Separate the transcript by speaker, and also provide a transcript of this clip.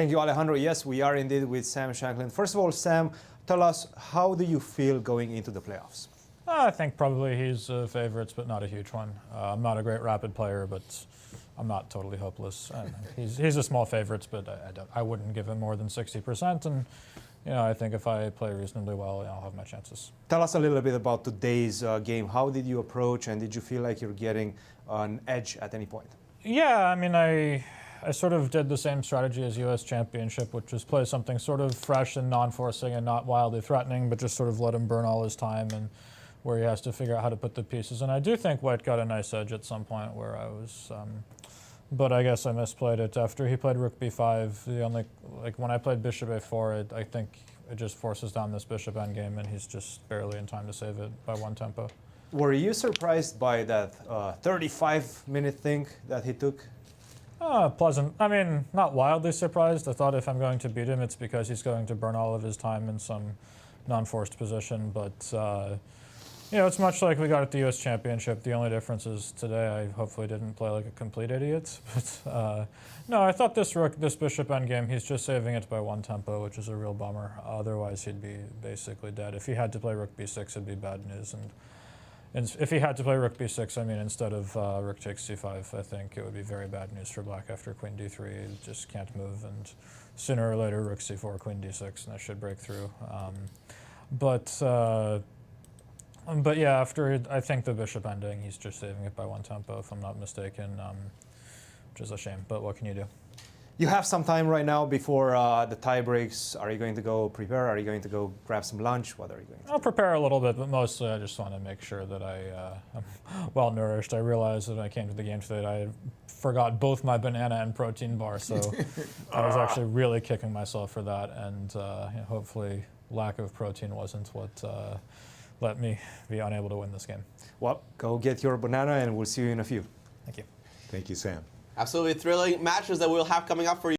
Speaker 1: Thank you, Alejandro. Yes, we are indeed with Sam Shankland. First of all, Sam, tell us, how do you feel going into the playoffs?
Speaker 2: I think probably he's favorites, but not a huge one. I'm not a great rapid player, but I'm not totally hopeless. He's a small favorite, but I wouldn't give him more than 60%. And I think if I play reasonably well, I'll have my chances.
Speaker 1: Tell us a little bit about today's game. How did you approach, and did you feel like you're getting an edge at any point?
Speaker 2: Yeah, I mean, I sort of did the same strategy as U.S. Championship, which is play something sort of fresh and non-forcing and not wildly threatening, but just sort of let him burn all his time and where he has to figure out how to put the pieces. And I do think White got a nice edge at some point where I was, but I guess I misplayed it. After he played Rook B5, when I played Bishop A4, I think it just forces down this Bishop endgame, and he's just barely in time to save it by one tempo.
Speaker 1: Were you surprised by that 35-minute thing that he took?
Speaker 2: Pleasant. I mean, not wildly surprised. I thought if I'm going to beat him, it's because he's going to burn all of his time in some non-forced position. But, it's much like we got at the U.S. Championship. The only difference is today I hopefully didn't play like a complete idiot. But, no, I thought this Bishop endgame, he's just saving it by one tempo, which is a real bummer. Otherwise, he'd be basically dead. If he had to play Rook B6, it'd be bad news. And if he had to play Rook B6, I mean, instead of Rook takes C5, I think it would be very bad news for Black after Queen D3. It just can't move, and sooner or later Rook C4, Queen D6, and that should break through. But yeah, after I think the Bishop ending, he's just saving it by one tempo, if I'm not mistaken, which is a shame. But what can you do?
Speaker 1: You have some time right now before the tie breaks. Are you going to go prepare? Are you going to go grab some lunch? What are you going to do?
Speaker 2: I'll prepare a little bit, but mostly I just want to make sure that I'm well nourished. I realized that when I came to the game today, I forgot both my banana and protein bar, so I was actually really kicking myself for that, and hopefully lack of protein wasn't what let me be unable to win this game.
Speaker 1: Well, go get your banana, and we'll see you in a few.
Speaker 2: Thank you.
Speaker 3: Thank you, Sam.
Speaker 4: Absolutely thrilling matches that we'll have coming up for you.